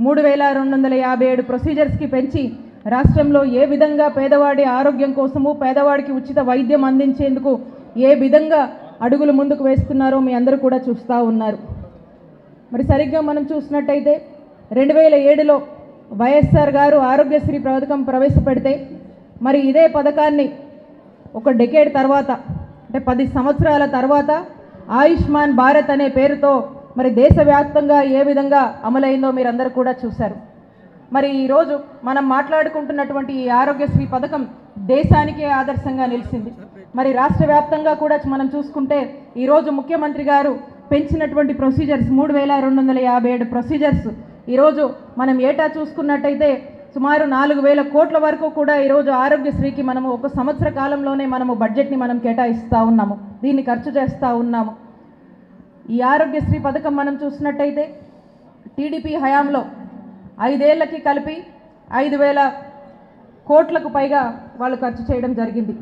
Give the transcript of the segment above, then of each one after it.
3257 ప్రొసీజర్స్కి పెంచి రాష్ట్రంలో ఏ విధంగా పేదవాడి ఆరోగ్యం కోసము పేదవాడికి ఉచిత వైద్యం అందించేందుకు ఏ విధంగా అడుగులు ముందుకు వేస్తున్నారో మీ అందరూ కూడా చూస్తూ ఉన్నారు. మరి సరిగ్గా మనం చూసినట్టయితే 2007లో వైఎస్ఆర్ గారు ఆరోగ్యశ్రీ పథకం ప్రవేశపెడితే మరి ఇదే పథకాన్ని ఒక డెకేడ్ తర్వాత అంటే 10 సంవత్సరాల తర్వాత ఆయుష్మాన్ భారత్ అనే పేరుతో మరి దేశవ్యాప్తంగా ఏ విధంగా అమలైందో మీరందరూ కూడా చూశారు. మరి ఈరోజు మనం మాట్లాడుకుంటున్నటువంటి ఈ ఆరోగ్యశ్రీ పథకం దేశానికే ఆదర్శంగా నిలిచింది. మరి రాష్ట్ర వ్యాప్తంగా కూడా మనం చూసుకుంటే ఈరోజు ముఖ్యమంత్రి గారు పెంచినటువంటి ప్రొసీజర్స్ 3257 ప్రొసీజర్స్ ఈరోజు మనం ఏటా చూసుకున్నట్టయితే సుమారు 4000 కోట్ల వరకు కూడా ఈరోజు ఆరోగ్యశ్రీకి మనము ఒక సంవత్సర కాలంలోనే మనము బడ్జెట్ని మనం కేటాయిస్తూ ఉన్నాము, దీన్ని ఖర్చు చేస్తూ ఉన్నాము. ఈ ఆరోగ్యశ్రీ పథకం మనం చూసినట్టయితే టీడీపీ హయాంలో 5 ఏళ్లకి కలిపి 5000 కోట్లకు పైగా వాళ్ళు ఖర్చు చేయడం జరిగింది.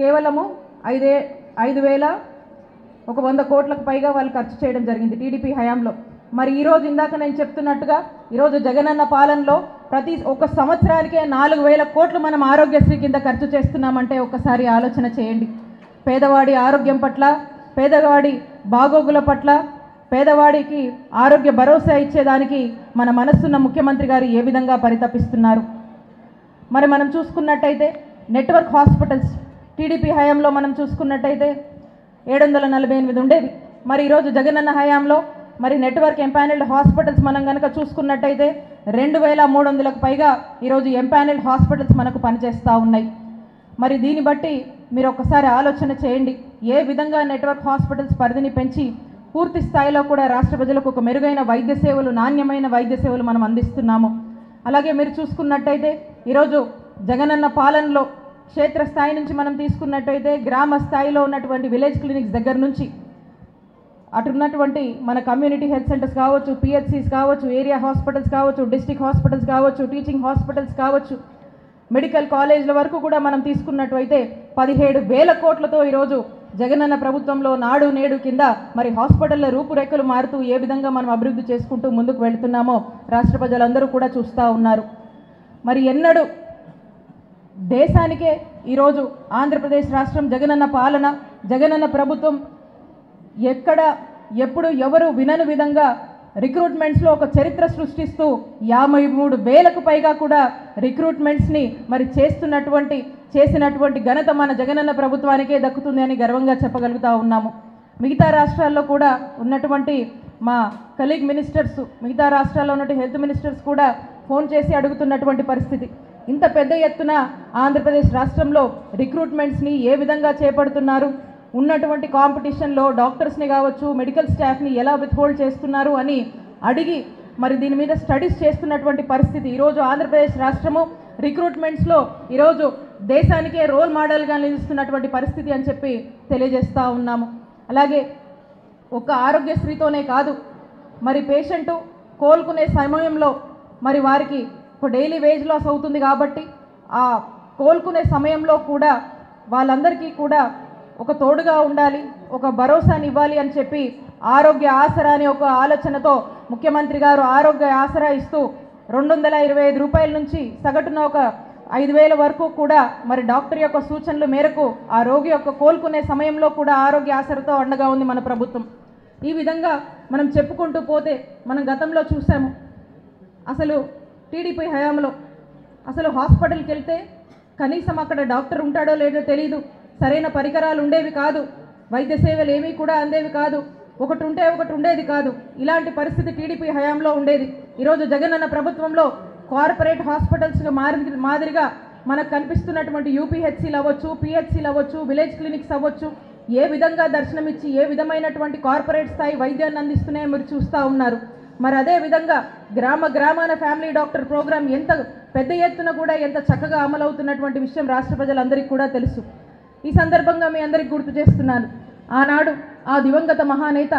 కేవలము 5100 కోట్లకు పైగా వాళ్ళు ఖర్చు చేయడం జరిగింది టీడీపీ హయాంలో. మరి ఈరోజు ఇందాక నేను చెప్తున్నట్టుగా ఈరోజు జగనన్న పాలనలో ప్రతి ఒక్క సంవత్సరానికే 4000 కోట్లు మనం ఆరోగ్యశ్రీ కింద ఖర్చు చేస్తున్నామంటే ఒక్కసారి ఆలోచన చేయండి. పేదవాడి ఆరోగ్యం పట్ల, పేదవాడి బాగోగుల పట్ల, పేదవాడికి ఆరోగ్య భరోసా ఇచ్చేదానికి మన మనస్సున్న ముఖ్యమంత్రి గారు ఏ విధంగా పరితపిస్తున్నారు. మరి మనం చూసుకున్నట్టయితే నెట్వర్క్ హాస్పిటల్స్ టీడీపీ హయాంలో మనం చూసుకున్నట్టయితే 748 ఉండేవి. మరి ఈరోజు జగనన్న హయాంలో మరి నెట్వర్క్ ఎంపానల్డ్ హాస్పిటల్స్ మనం కనుక చూసుకున్నట్టయితే 2300కు పైగా ఈరోజు ఎంపానల్డ్ హాస్పిటల్స్ మనకు పనిచేస్తూ ఉన్నాయి. మరి దీన్ని బట్టి మీరు ఒక్కసారి ఆలోచన చేయండి, ఏ విధంగా నెట్వర్క్ హాస్పిటల్స్ పరిధిని పెంచి పూర్తి స్థాయిలో కూడా రాష్ట్ర ప్రజలకు ఒక మెరుగైన వైద్య సేవలు, నాణ్యమైన వైద్య సేవలు మనం అందిస్తున్నాము. అలాగే మీరు చూసుకున్నట్టయితే ఈరోజు జగనన్న పాలనలో క్షేత్రస్థాయి నుంచి మనం తీసుకున్నట్టయితే గ్రామ స్థాయిలో ఉన్నటువంటి విలేజ్ క్లినిక్స్ దగ్గర నుంచి అటున్నటువంటి మన కమ్యూనిటీ హెల్త్ సెంటర్స్ కావచ్చు, పిహెచ్సిస్ కావచ్చు, ఏరియా హాస్పిటల్స్ కావచ్చు, డిస్ట్రిక్ట్ హాస్పిటల్స్ కావచ్చు, టీచింగ్ హాస్పిటల్స్ కావచ్చు, మెడికల్ కాలేజ్ల వరకు కూడా మనం తీసుకున్నట్టయితే 17,000 కోట్లతో ఈరోజు జగనన్న ప్రభుత్వంలో నాడు నేడు కింద మరి హాస్పిటల్ల రూపురేఖలు మారుతూ ఏ విధంగా మనం అభివృద్ధి చేసుకుంటూ ముందుకు వెళుతున్నామో రాష్ట్ర ప్రజలందరూ కూడా చూస్తూ ఉన్నారు. మరి ఎన్నడూ దేశానికే ఈరోజు ఆంధ్రప్రదేశ్ రాష్ట్రం జగనన్న పాలన, జగనన్న ప్రభుత్వం ఎక్కడ ఎప్పుడు ఎవరు వినని విధంగా రిక్రూట్మెంట్స్లో ఒక చరిత్ర సృష్టిస్తూ 53,000కు పైగా కూడా రిక్రూట్మెంట్స్ని మరి చేసినటువంటి ఘనత మన జగనన్న ప్రభుత్వానికే దక్కుతుంది అని గర్వంగా చెప్పగలుగుతూ ఉన్నాము. మిగతా రాష్ట్రాల్లో కూడా ఉన్నటువంటి మా కలీగ్ మినిస్టర్స్, మిగతా రాష్ట్రాల్లో ఉన్నటువంటి హెల్త్ మినిస్టర్స్ కూడా ఫోన్ చేసి అడుగుతున్నటువంటి పరిస్థితి. ఇంత పెద్ద ఎత్తున ఆంధ్రప్రదేశ్ రాష్ట్రంలో రిక్రూట్మెంట్స్ని ఏ విధంగా చేపడుతున్నారు, ఉన్నటువంటి కాంపిటీషన్లో డాక్టర్స్ని కావచ్చు, మెడికల్ స్టాఫ్ని ఎలా విత్హోల్డ్ చేస్తున్నారు అని అడిగి మరి దీని మీద స్టడీస్ చేస్తున్నటువంటి పరిస్థితి. ఈరోజు ఆంధ్రప్రదేశ్ రాష్ట్రము రిక్రూట్మెంట్స్లో ఈరోజు దేశానికే రోల్ మోడల్గా నిలుస్తున్నటువంటి పరిస్థితి అని చెప్పి తెలియజేస్తూ ఉన్నాము. అలాగే ఒక ఆరోగ్యశ్రీతోనే కాదు, మరి పేషెంటు కోలుకునే సమయంలో మరి వారికి ఒక డైలీ వేజ్ లాస్ అవుతుంది కాబట్టి ఆ కోలుకునే సమయంలో కూడా వాళ్ళందరికీ కూడా ఒక తోడుగా ఉండాలి, ఒక భరోసాని ఇవ్వాలి అని చెప్పి ఆరోగ్య ఆసరా అనే ఒక ఆలోచనతో ముఖ్యమంత్రి గారు ఆరోగ్య ఆసరా ఇస్తూ 225 రూపాయల నుంచి సగటున ఒక 5,000 వరకు కూడా మరి డాక్టర్ యొక్క సూచనల మేరకు ఆ రోగి యొక్క కోలుకునే సమయంలో కూడా ఆరోగ్య ఆసరాతో అండగా ఉంది మన ప్రభుత్వం. ఈ విధంగా మనం చెప్పుకుంటూ పోతే మనం గతంలో చూసాము, అసలు టీడీపీ హయాంలో అసలు హాస్పిటల్కి వెళ్తే కనీసం అక్కడ డాక్టర్ ఉంటాడో లేదో తెలియదు, సరైన పరికరాలు ఉండేవి కాదు, వైద్య సేవలు ఏమీ కూడా అందేవి కాదు, ఒకటి ఉంటే ఒకటి ఉండేది కాదు. ఇలాంటి పరిస్థితి టీడీపీ హయాంలో ఉండేది. ఈరోజు జగనన్న ప్రభుత్వంలో కార్పొరేట్ హాస్పిటల్స్గా మాదిరిగా మనకు కనిపిస్తున్నటువంటి యూపీహెచ్సీలు అవ్వచ్చు, పిహెచ్సీలు అవ్వచ్చు, విలేజ్ క్లినిక్స్ అవ్వచ్చు, ఏ విధంగా దర్శనమిచ్చి ఏ విధమైనటువంటి కార్పొరేట్ స్థాయి వైద్యాన్ని అందిస్తున్నాయో మీరు చూస్తూ ఉన్నారు. మరి అదే విధంగా గ్రామాన ఫ్యామిలీ డాక్టర్ ప్రోగ్రాం ఎంత పెద్ద ఎత్తున కూడా ఎంత చక్కగా అమలవుతున్నటువంటి విషయం రాష్ట్ర ప్రజలందరికీ కూడా తెలుసు. ఈ సందర్భంగా మీ అందరికీ గుర్తు చేస్తున్నాను, ఆనాడు ఆ దివంగత మహానేత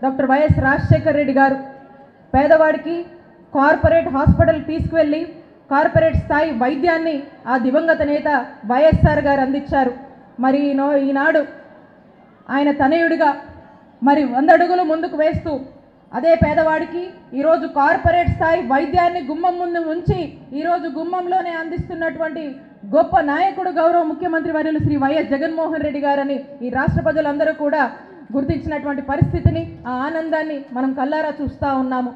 డాక్టర్ వైఎస్ రాజశేఖర్ రెడ్డి గారు పేదవాడికి కార్పొరేట్ హాస్పిటల్ తీసుకువెళ్ళి కార్పొరేట్ స్థాయి వైద్యాన్ని ఆ దివంగత నేత వైఎస్ఆర్ గారు అందించారు. మరి ఈనాడు ఆయన తనయుడిగా మరి 100 అడుగులు ముందుకు వేస్తూ అదే పేదవాడికి ఈరోజు కార్పొరేట్ స్థాయి వైద్యాన్ని గుమ్మం ముందు ఉంచి ఈరోజు గుమ్మంలోనే అందిస్తున్నటువంటి గొప్ప నాయకుడు గౌరవ ముఖ్యమంత్రి వర్యులు శ్రీ వైఎస్ జగన్మోహన్ రెడ్డి గారని ఈ రాష్ట్ర ప్రజలందరూ కూడా గుర్తించినటువంటి పరిస్థితిని, ఆ ఆనందాన్ని మనం కల్లారా చూస్తూ ఉన్నాము.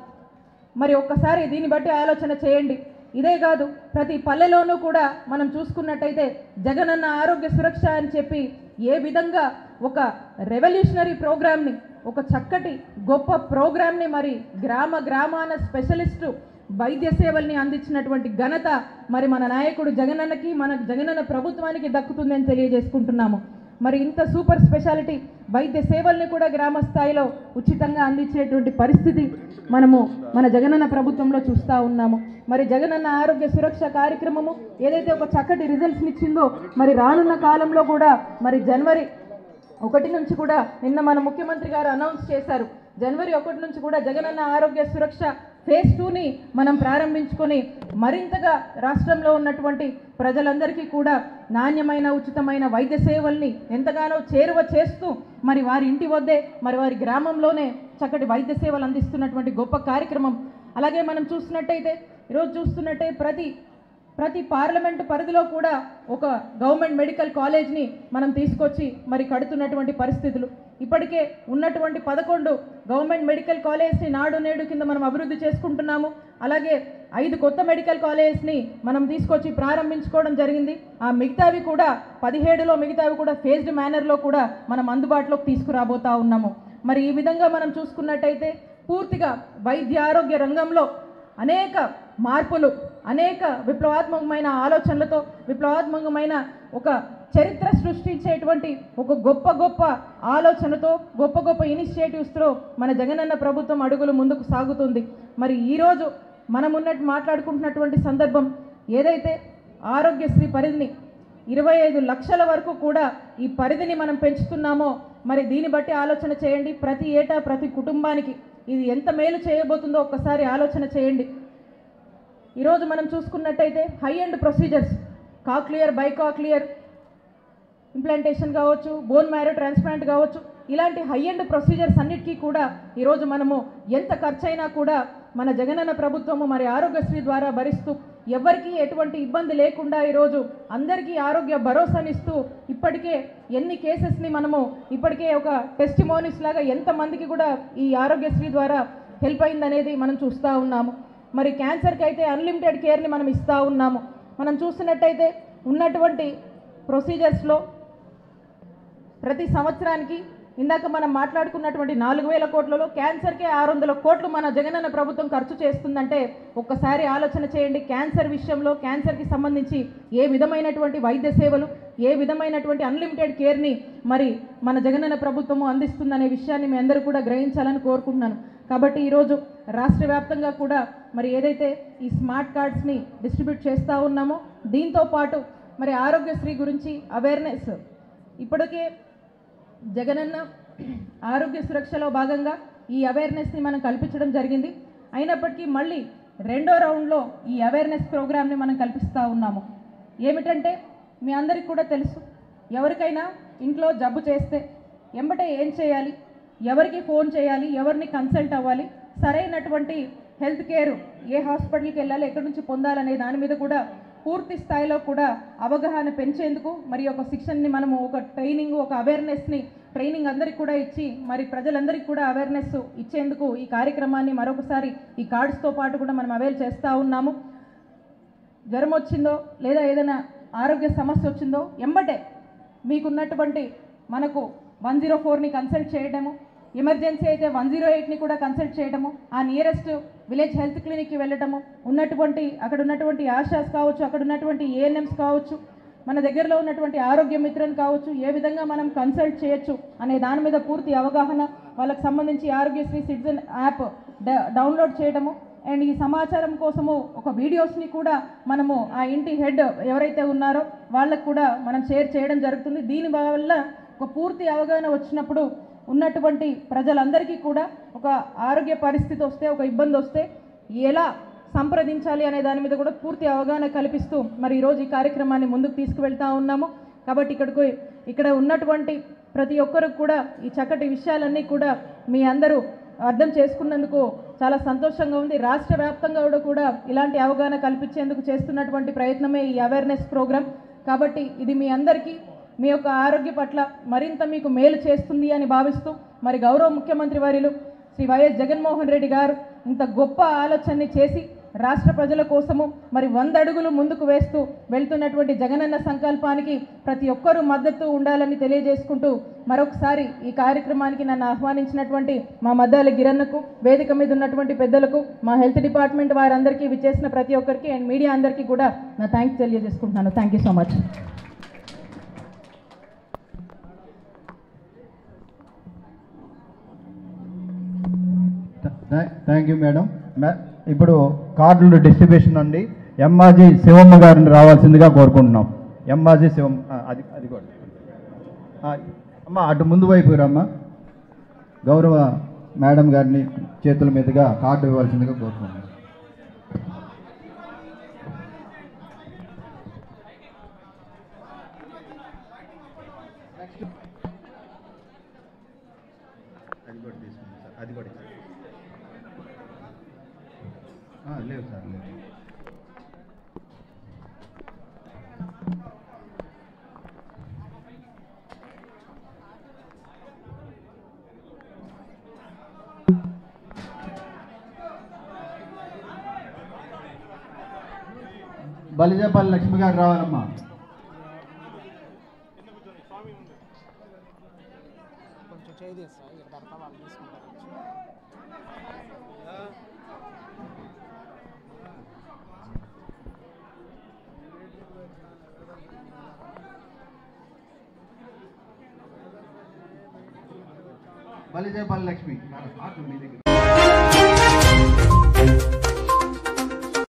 మరి ఒక్కసారి దీన్ని బట్టి ఆలోచన చేయండి. ఇదే కాదు, ప్రతి పల్లెలోనూ కూడా మనం చూసుకున్నట్టయితే జగనన్న ఆరోగ్య సురక్ష అని చెప్పి ఏ విధంగా ఒక రెవల్యూషనరీ ప్రోగ్రామ్ని, ఒక చక్కటి గొప్ప ప్రోగ్రామ్ని మరి గ్రామాన స్పెషలిస్టు వైద్య సేవల్ని అందించినటువంటి ఘనత మరి మన నాయకుడు జగనన్నకి, మన జగనన్న ప్రభుత్వానికి దక్కుతుందని తెలియజేసుకుంటున్నాము. మరి ఇంత సూపర్ స్పెషాలిటీ వైద్య సేవల్ని కూడా గ్రామ స్థాయిలో ఉచితంగా అందించేటువంటి పరిస్థితి మనము మన జగనన్న ప్రభుత్వంలో చూస్తూ ఉన్నాము. మరి జగనన్న ఆరోగ్య సురక్ష కార్యక్రమము ఏదైతే ఒక చక్కటి రిజల్ట్స్ని ఇచ్చిందో, మరి రానున్న కాలంలో కూడా మరి జనవరి 1 నుంచి కూడా నిన్న మన ముఖ్యమంత్రి గారు అనౌన్స్ చేశారు. జనవరి 1 నుంచి కూడా జగనన్న ఆరోగ్య సురక్ష ఫేజ్ 2ని మనం ప్రారంభించుకొని మరింతగా రాష్ట్రంలో ఉన్నటువంటి ప్రజలందరికీ కూడా నాణ్యమైన ఉచితమైన వైద్య సేవల్ని ఎంతగానో చేరువ చేస్తూ మరి వారి ఇంటి వద్దే, మరి వారి గ్రామంలోనే చక్కటి వైద్య సేవలు అందిస్తున్నటువంటి గొప్ప కార్యక్రమం. అలాగే మనం చూస్తున్నట్టయితే ఈరోజు చూస్తున్నట్టే ప్రతి పార్లమెంటు పరిధిలో కూడా ఒక గవర్నమెంట్ మెడికల్ కాలేజ్ని మనం తీసుకొచ్చి మరి కడుతున్నటువంటి పరిస్థితులు. ఇప్పటికే ఉన్నటువంటి 11 గవర్నమెంట్ మెడికల్ కాలేజ్ని నాడు నేడు కింద మనం అభివృద్ధి చేసుకుంటున్నాము. అలాగే 5 కొత్త మెడికల్ కాలేజ్ని మనం తీసుకొచ్చి ప్రారంభించుకోవడం జరిగింది. ఆ మిగతావి కూడా 17లో మిగతావి కూడా ఫేజ్డ్ మేనర్లో కూడా మనం అందుబాటులోకి తీసుకురాబోతా ఉన్నాము. మరి ఈ విధంగా మనం చూసుకున్నట్టయితే పూర్తిగా వైద్య ఆరోగ్య రంగంలో అనేక మార్పులు, అనేక విప్లవాత్మకమైన ఆలోచనలతో, విప్లవాత్మకమైన ఒక చరిత్ర సృష్టించేటువంటి ఒక గొప్ప ఆలోచనతో, గొప్ప ఇనిషియేటివ్స్తో మన జగనన్న ప్రభుత్వం అడుగులు ముందుకు సాగుతుంది. మరి ఈరోజు మనం మాట్లాడుకుంటున్నటువంటి సందర్భం ఏదైతే ఆరోగ్యశ్రీ పరిధిని 25 లక్షల వరకు కూడా ఈ పరిధిని మనం పెంచుతున్నామో, మరి దీన్ని బట్టి ఆలోచన చేయండి. ప్రతి ఏటా ప్రతి కుటుంబానికి ఇది ఎంత మేలు చేయబోతుందో ఒక్కసారి ఆలోచన చేయండి. ఈరోజు మనం చూసుకున్నట్టయితే high end procedures, cochlear, bicochlear implantation కావచ్చు, బోన్ మ్యారో ట్రాన్స్ప్లాంట్ కావచ్చు, ఇలాంటి హై ఎండ్ ప్రొసీజర్స్ అన్నిటికీ కూడా ఈరోజు మనము ఎంత ఖర్చైనా కూడా మన జగనన్న ప్రభుత్వము మరి ఆరోగ్యశ్రీ ద్వారా భరిస్తూ ఎవరికీ ఎటువంటి ఇబ్బంది లేకుండా ఈరోజు అందరికీ ఆరోగ్య భరోసానిస్తూ ఇప్పటికే ఎన్ని కేసెస్ని మనము ఇప్పటికే ఒక టెస్టిమోనీస్ లాగా ఎంతమందికి కూడా ఈ ఆరోగ్యశ్రీ ద్వారా హెల్ప్ అయిందనేది మనం చూస్తూ ఉన్నాము. మరి క్యాన్సర్కి అయితే అన్లిమిటెడ్ కేర్ని మనం ఇస్తూ ఉన్నాము. మనం చూస్తున్నట్టయితే ఉన్నటువంటి ప్రొసీజర్స్లో ప్రతి సంవత్సరానికి ఇందాక మనం మాట్లాడుకున్నటువంటి 4,000 కోట్లలో క్యాన్సర్కే 600 కోట్లు మన జగనన్న ప్రభుత్వం ఖర్చు చేస్తుందంటే ఒక్కసారి ఆలోచన చేయండి. క్యాన్సర్ విషయంలో క్యాన్సర్కి సంబంధించి ఏ విధమైనటువంటి వైద్య సేవలు, ఏ విధమైనటువంటి అన్లిమిటెడ్ కేర్ని మరి మన జగనన్న ప్రభుత్వము అందిస్తుందనే విషయాన్ని మీ అందరూ కూడా గ్రహించాలని కోరుకుంటున్నాను. కాబట్టి ఈరోజు రాష్ట్ర వ్యాప్తంగా కూడా మరి ఏదైతే ఈ స్మార్ట్ కార్డ్స్ని డిస్ట్రిబ్యూట్ చేస్తూ ఉన్నామో, దీంతో పాటు మరి ఆరోగ్యశ్రీ గురించి అవేర్నెస్ ఇప్పటికే జగనన్న ఆరోగ్య సురక్షలో భాగంగా ఈ అవేర్నెస్ని మనం కల్పించడం జరిగింది. అయినప్పటికీ మళ్ళీ 2వ రౌండ్లో ఈ అవేర్నెస్ ప్రోగ్రామ్ని మనం కల్పిస్తూ ఉన్నాము. ఏమిటంటే మీ అందరికీ కూడా తెలుసు, ఎవరికైనా ఇంట్లో జబ్బు చేస్తే ఎంబటే ఏం చేయాలి, ఎవరికి ఫోన్ చేయాలి, ఎవరిని కన్సల్ట్ అవ్వాలి, సరైనటువంటి హెల్త్ కేర్ ఏ హాస్పిటల్కి వెళ్ళాలి, ఎక్కడి నుంచి పొందాలనే దాని మీద కూడా పూర్తి స్థాయిలో కూడా అవగాహన పెంచేందుకు మరి ఒక శిక్షణని మనము ఒక ట్రైనింగ్, ఒక అవేర్నెస్ని ట్రైనింగ్ అందరికీ కూడా ఇచ్చి మరి ప్రజలందరికీ కూడా అవేర్నెస్ ఇచ్చేందుకు ఈ కార్యక్రమాన్ని మరొకసారి ఈ కార్డ్స్తో పాటు కూడా మనం అవైల్ చేస్తూ ఉన్నాము. జ్వరం వచ్చిందో లేదా ఏదైనా ఆరోగ్య సమస్య వచ్చిందో ఎంబటే మీకున్నటువంటి మనకు 104ని కన్సల్ట్ చేయడము, ఎమర్జెన్సీ అయితే 108ని కూడా కన్సల్ట్ చేయడము, ఆ నియరెస్ట్ విలేజ్ హెల్త్ క్లినిక్కి వెళ్ళటము, అక్కడ ఉన్నటువంటి ఆశాస్ కావచ్చు, అక్కడ ఉన్నటువంటి ఏఎన్ఎంస్ కావచ్చు, మన దగ్గరలో ఉన్నటువంటి ఆరోగ్య మిత్రని కావచ్చు, ఏ విధంగా మనం కన్సల్ట్ చేయొచ్చు అనే దాని మీద పూర్తి అవగాహన, వాళ్ళకి సంబంధించి ఆరోగ్యశ్రీ సిటిజన్ యాప్ డౌన్లోడ్ చేయడము, అండ్ ఈ సమాచారం కోసము ఒక వీడియోస్ని కూడా మనము ఆ ఇంటి హెడ్ ఎవరైతే ఉన్నారో వాళ్ళకు కూడా మనం షేర్ చేయడం జరుగుతుంది. దీనివల్ల ఒక పూర్తి అవగాహన వచ్చినప్పుడు ఉన్నటువంటి ప్రజలందరికీ కూడా ఒక ఆరోగ్య పరిస్థితి వస్తే, ఒక ఇబ్బంది వస్తే ఎలా సంప్రదించాలి అనే దాని మీద కూడా పూర్తి అవగాహన కల్పిస్తూ మరి ఈరోజు ఈ కార్యక్రమాన్ని ముందుకు తీసుకువెళ్తా ఉన్నాము. కాబట్టి ఇక్కడ ఉన్నటువంటి ప్రతి ఒక్కరికి కూడా ఈ చక్కటి విషయాలన్నీ కూడా మీ అందరూ అర్థం చేసుకున్నందుకు చాలా సంతోషంగా ఉంది. రాష్ట్ర వ్యాప్తంగా కూడా ఇలాంటి అవగాహన కల్పించేందుకు చేస్తున్నటువంటి ప్రయత్నమే ఈ అవేర్నెస్ ప్రోగ్రామ్. కాబట్టి ఇది మీ అందరికీ మీ యొక్క ఆరోగ్య పట్ల మరింత మీకు మేలు చేస్తుంది అని భావిస్తూ మరి గౌరవ ముఖ్యమంత్రి వర్యులు శ్రీ వైఎస్ జగన్మోహన్ రెడ్డి గారు ఇంత గొప్ప ఆలోచనని చేసి రాష్ట్ర ప్రజల కోసము మరి 100 అడుగులు ముందుకు వేస్తూ వెళ్తున్నటువంటి జగనన్న సంకల్పానికి ప్రతి ఒక్కరూ మద్దతు ఉండాలని తెలియజేసుకుంటూ మరొకసారి ఈ కార్యక్రమానికి నన్ను ఆహ్వానించినటువంటి మా మద్దాల గిరన్నకు, వేదిక మీద ఉన్నటువంటి పెద్దలకు, మా హెల్త్ డిపార్ట్మెంట్ వారందరికీ విచ్చేసిన ప్రతి ఒక్కరికి అండ్ మీడియా అందరికీ కూడా నా థ్యాంక్స్ తెలియజేసుకుంటున్నాను. Thank you so much. Thank you madam. ఇప్పుడు కార్డులు డిస్ట్రిబ్యూషన్ అండి. ఎంఆర్జీ శివమ్మ గారిని రావాల్సిందిగా కోరుకుంటున్నాం. ఎంఆర్జీ శివమ్మ, అది కూడా అమ్మ అటు ముందు వైపు రమ్మ. గౌరవ మేడం గారిని చేతుల మీదుగా కార్డు ఇవ్వాల్సిందిగా కోరుకుంటున్నాం. అది కూడా తీసుకుంటాం సార్, అది కూడా లేవు సార్, లేవు. బలిజపల్లి లక్ష్మి గారు రావాలమ్మా. బలిజపల్లి లక్ష్మి మీ దగ్గర